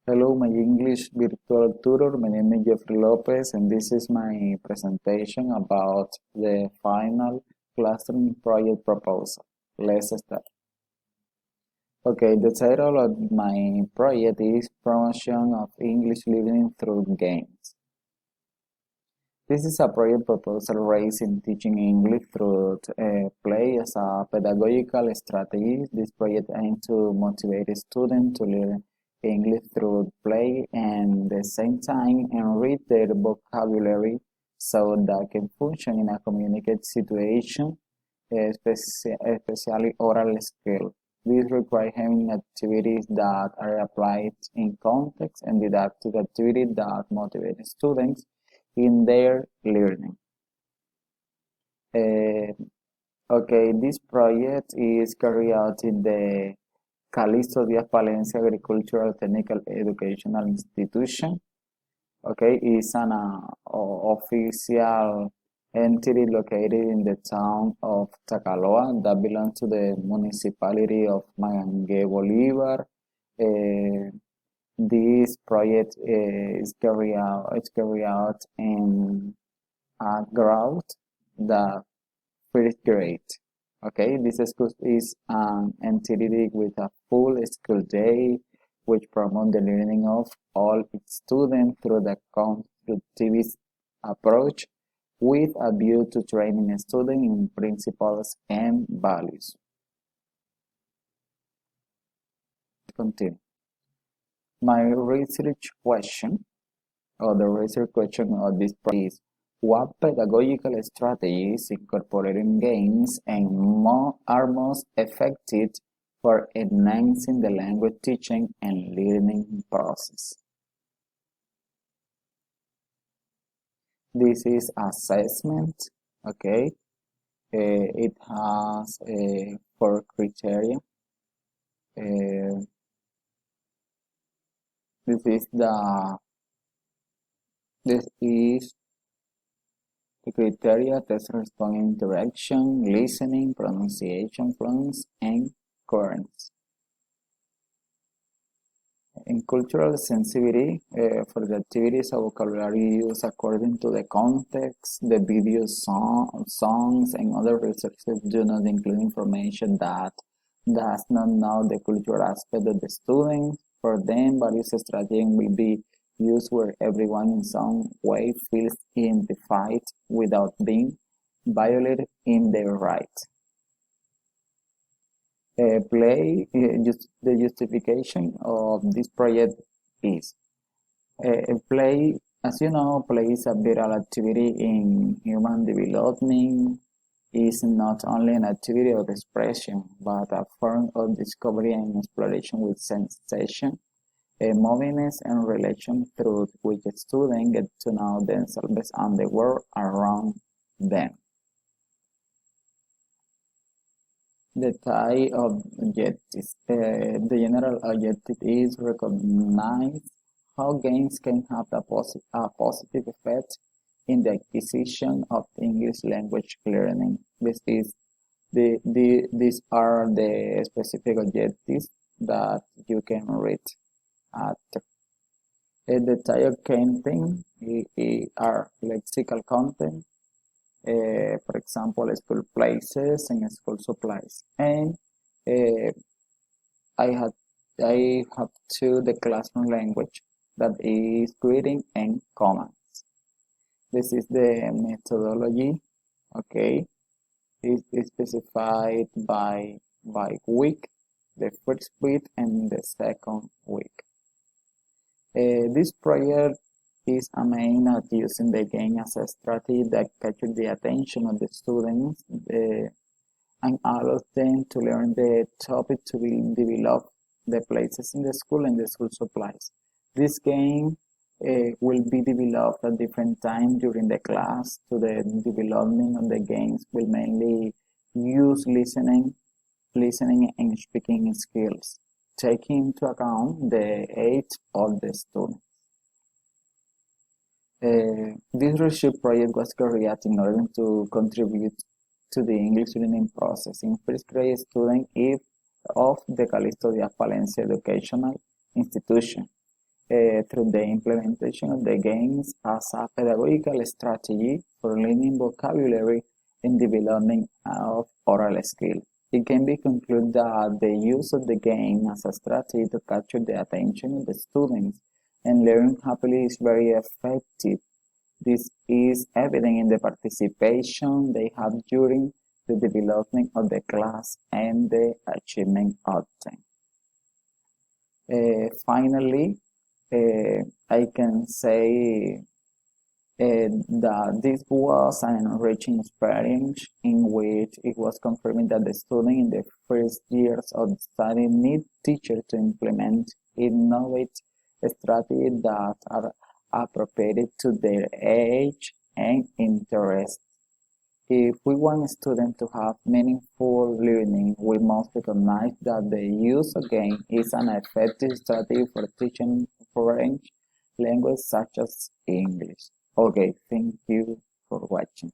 Hello, my English virtual tutor. My name is Jeffrey Lopez, and this is my presentation about the final classroom project proposal. Let's start. Okay, the title of my project is Promotion of English Learning Through Games. This is a project proposal raising teaching English through play as a pedagogical strategy. This project aims to motivate students to learn English through play and at the same time enrich their vocabulary so that can function in a communicated situation, especially oral skill. This requires having activities that are applied in context and didactic activities that motivate students in their learning. Uh, okay, this project is carried out in the Calixto Díaz Palencia Agricultural Technical Educational Institution. Okay, it's an official entity located in the town of Tacaloa that belongs to the municipality of Mayangue Bolivar. This project is carried out in a growth the first grade. Okay, this school is an entity with a full school day, which promotes the learning of all its students through the constructivist approach with a view to training students in principles and values. Continue. My research question, or the research question of this project is, what pedagogical strategies incorporating games are most effective for enhancing the language teaching and learning process? This is assessment, okay? It has 4 criteria. This is the criteria: test responding interaction, listening, pronunciation, fluency, and coherence. In cultural sensitivity, for the activities of vocabulary use according to the context, the video songs, and other resources do not include information that does not know the cultural aspect of the student. For them, various strategies will be used where everyone in some way feels identified without being violated in their rights. The justification of this project is play, as you know, play is a vital activity in human development. Is not only an activity of expression, but a form of discovery and exploration with sensation, movements, and relation through which students get to know themselves and the world around them. The type of objectives. The general objective is recognize how games can have a positive effect in the acquisition of English language learning. These are the specific objectives that you can read at. The type of content are lexical content, for example, school places and school supplies. And I have to the classroom language that is greeting and commands. This is the methodology. Okay, it is specified by week, the first week and the second week. This project is aimed at using the game as a strategy that captures the attention of the students and allows them to learn the topic to develop the places in the school and the school supplies. This game will be developed at different times during the class. To the development of the games will mainly use listening and speaking skills, taking into account the age of the student. This research project was carried out in order to contribute to the English learning process in first grade students of the Calixto Díaz Palencia Educational Institution. through the implementation of the games as a pedagogical strategy for learning vocabulary and developing of oral skill. It can be concluded that the use of the game as a strategy to capture the attention of the students and learn happily is very effective. This is evident in the participation they have during the development of the class and the achievement obtained. Finally, I can say that this was an enriching experience in which it was confirming that the student in the first years of study need teachers to implement innovative strategies that are appropriate to their age and interest. If we want students to have meaningful learning, we must recognize that the use of game is an effective strategy for teaching foreign languages such as English. Okay, thank you for watching.